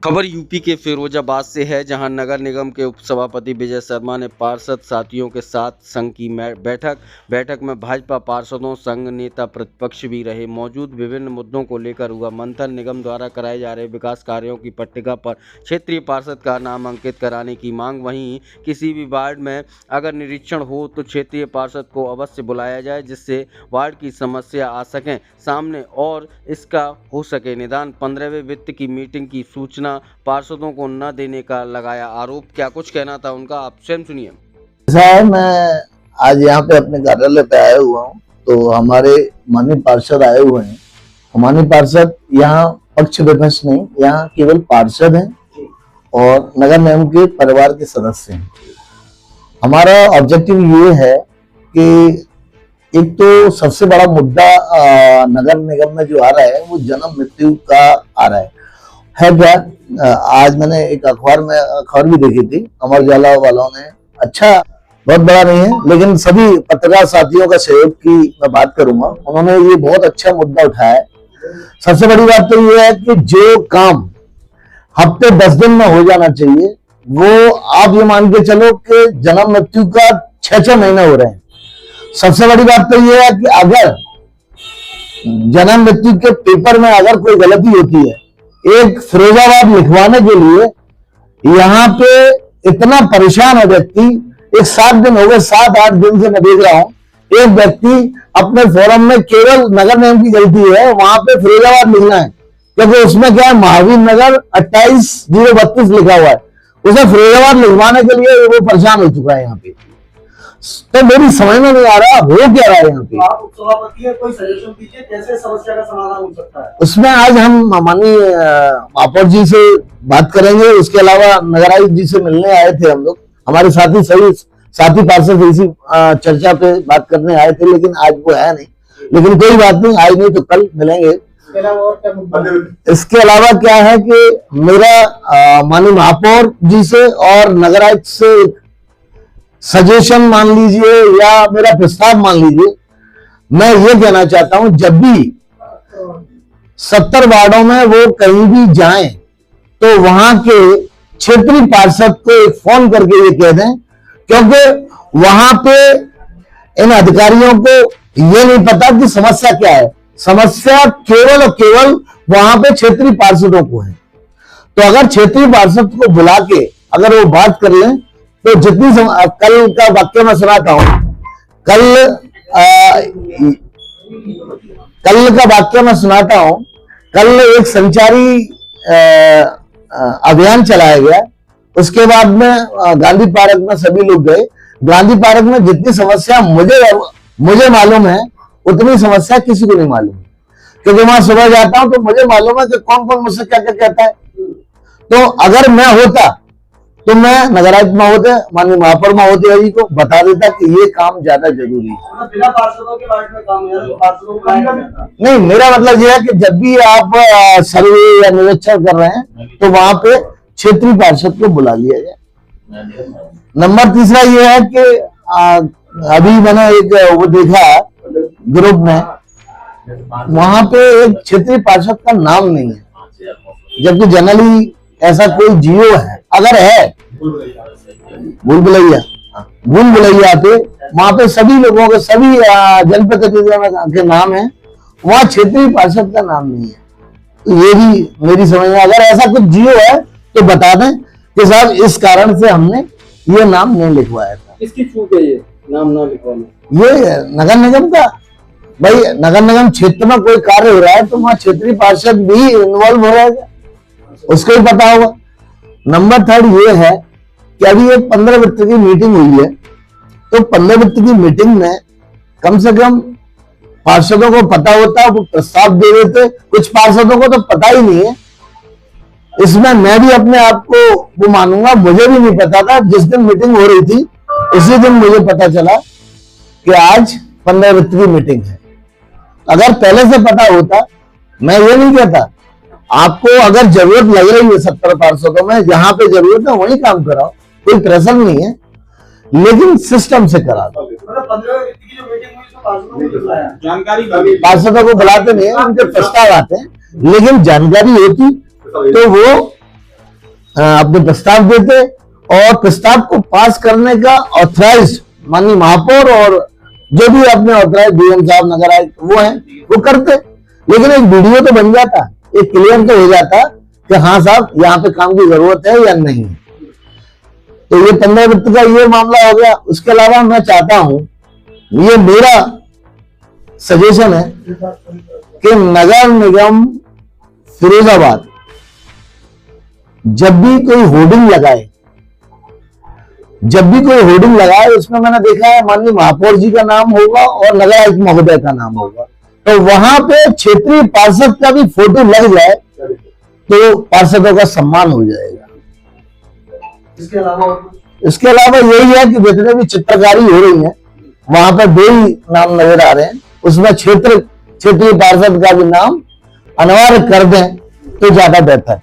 खबर यूपी के फिरोजाबाद से है, जहां नगर निगम के उपसभापति विजय शर्मा ने पार्षद साथियों के साथ संघ की बैठक में भाजपा पार्षदों, संघ नेता, प्रतिपक्ष भी रहे मौजूद। विभिन्न मुद्दों को लेकर हुआ मंथन। निगम द्वारा कराए जा रहे विकास कार्यों की पट्टिका पर क्षेत्रीय पार्षद का नाम अंकित कराने की मांग। वहीं किसी भी वार्ड में अगर निरीक्षण हो तो क्षेत्रीय पार्षद को अवश्य बुलाया जाए, जिससे वार्ड की समस्या आ सकें सामने और इसका हो सके निदान। 15वें वित्त की मीटिंग की सूचना पार्षदों को न देने का लगाया आरोप। क्या कुछ कहना था उनका, आप स्वयं सुनिए। ऐसा है, मैं आज यहाँ पे अपने कार्यालय पे आया हुआ हूँ, तो हमारे माननीय पार्षद आए हुए हैं। माननीय पार्षद यहाँ पक्ष विपक्ष नहीं, यहाँ केवल पार्षद हैं और नगर निगम के परिवार के सदस्य हैं। हमारा ऑब्जेक्टिव ये है कि एक तो सबसे बड़ा मुद्दा नगर निगम में जो आ रहा है वो जन्म मृत्यु का आ रहा है क्या। आज मैंने एक अखबार में खबर भी देखी थी, अमर उजाला वालों ने, अच्छा बहुत बड़ा नहीं है लेकिन सभी पत्रकार साथियों का सहयोग की मैं बात करूंगा। उन्होंने ये बहुत अच्छा मुद्दा उठाया है। सबसे बड़ी बात तो ये है कि जो काम हफ्ते 10 दिन में हो जाना चाहिए वो आप ये मान के चलो कि जन्म मृत्यु का 6-6 महीने हो रहे हैं। सबसे बड़ी बात तो ये है कि अगर जन्म मृत्यु के पेपर में अगर कोई गलती होती है, एक फिरोजाबाद लिखवाने के लिए यहाँ पे इतना परेशान है व्यक्ति। एक 7 दिन हो गए, 7-8 दिन से मैं देख रहा हूं, एक व्यक्ति अपने फोरम में केवल नगर निगम की गलती है, वहां पे फिरोजाबाद लिखना है, क्योंकि उसमें क्या है, महावीर नगर 28-032 लिखा हुआ है। उसे फिरोजाबाद लिखवाने के लिए वो परेशान हो चुका है यहाँ पे। तो मेरी समझ में नहीं आ रहा हो क्या रहा है यहाँ पे। आप उपसभापति हैं, कोई सजेशन दीजिए कैसे समस्या का समाधान हो सकता है। उसमें आज हम माननीय महापौर जी से बात करेंगे। उसके अलावा नगर आयुक्त जी से मिलने आए थे हम लोग, हमारे सभी साथी पार्षद इसी चर्चा पे बात करने आए थे, लेकिन आज वो है नहीं। लेकिन कोई बात नहीं, आज नहीं तो कल मिलेंगे। इसके अलावा क्या है कि मेरा माननीय महापौर जी से और नगर आयुक्त से सजेशन मान लीजिए या मेरा प्रस्ताव मान लीजिए। मैं ये कहना चाहता हूं, जब भी 70 वार्डों में वो कहीं भी जाएं तो वहां के क्षेत्रीय पार्षद को एक फोन करके ये कह दें, क्योंकि वहां पे इन अधिकारियों को ये नहीं पता कि समस्या क्या है। समस्या केवल और केवल वहां पे क्षेत्रीय पार्षदों को है। तो अगर क्षेत्रीय पार्षद को बुला के अगर वो बात कर लें तो जितनी कल का वाक्य मैं सुनाता हूं, कल का वाक्य मैं सुनाता हूं। कल एक संचारी अभियान चलाया गया। उसके बाद में गांधी पार्क में सभी लोग गए। गांधी पार्क में जितनी समस्या मुझे मालूम है उतनी समस्या किसी को नहीं मालूम, क्योंकि वहां सुबह जाता हूं तो मुझे मालूम है कि कौन कौन मुझसे क्या क्या कहता है। तो अगर मैं होता तो मैं नगर आयुक्त महोदय, माननीय महापौर महोदय जी को बता देता कि ये काम ज्यादा जरूरी है। बिना पार्षदों के वार्ड में काम है, पार्षदों को नहीं, मेरा मतलब ये है कि जब भी आप सर्वे या निरीक्षण कर रहे हैं तो वहां पे क्षेत्रीय पार्षद को बुला लिया जाए। नंबर तीसरा ये है कि अभी मैंने एक वो देखा ग्रुप में, वहां पे एक क्षेत्रीय पार्षद का नाम नहीं है, जबकि जनरली ऐसा कोई जियो है, अगर है भूल भुलैया पे वहां पे सभी लोगों के, सभी जनप्रतिनिधियों के नाम है, वहां क्षेत्रीय पार्षद का नाम नहीं है। तो ये भी मेरी समझ में, अगर ऐसा कुछ जियो है तो बता दें कि साहब इस कारण से हमने ये नाम नहीं लिखवाया था। किसकी चूक है ये नाम ना लिखवाना? ये नगर निगम का। भाई नगर निगम क्षेत्र में कोई कार्य हो रहा है तो वहां क्षेत्रीय पार्षद भी इन्वॉल्व हो रहेगा, उसको ही पता होगा। नंबर 3 ये है कि अभी एक 15 वित्त की मीटिंग हुई है, तो 15 वित्त की मीटिंग में कम से कम पार्षदों को पता होता, वो प्रस्ताव दे देते। कुछ पार्षदों को तो पता ही नहीं है। इसमें मैं भी अपने आप को वो मानूंगा, मुझे भी नहीं पता था। जिस दिन मीटिंग हो रही थी उसी दिन मुझे पता चला कि आज 15 वित्त की मीटिंग है। अगर पहले से पता होता, मैं ये नहीं कहता, आपको अगर जरूरत लग रही है 70 पार्षदों में, जहां पे जरूरत है वही काम कराओ, कोई प्रेशर नहीं है, लेकिन सिस्टम से करा दो। पार्षदों को बुलाते नहीं है, उनके प्रस्ताव आते हैं, लेकिन जानकारी होती तो वो अपने प्रस्ताव देते और प्रस्ताव को पास करने का ऑथराइज माननीय महापौर और जो भी अपने ऑथराइज डीएम साहब नगर आयुक्त वो हैं वो करते। लेकिन एक वीडियो तो बन जाता, एक क्लियर तो हो जाता कि हाँ साहब यहाँ पे काम की जरूरत है या नहीं। तो ये 15 वित्त का ये मामला हो गया। उसके अलावा मैं चाहता हूं, ये मेरा सजेशन है कि नगर निगम फिरोजाबाद जब भी कोई होर्डिंग लगाए उसमें मैंने देखा है माननीय महापौर जी का नाम होगा और नगर आयुक्त महोदय का नाम होगा, तो वहां पे क्षेत्रीय पार्षद का भी फोटो लग जाए तो पार्षदों का सम्मान हो जाएगा। इसके अलावा यही है कि जितने भी चित्रकारी हो रही है वहां पर 2 ही नाम नजर आ रहे हैं, उसमें क्षेत्रीय पार्षद का भी नाम अनिवार्य कर दें तो ज्यादा बेहतर है।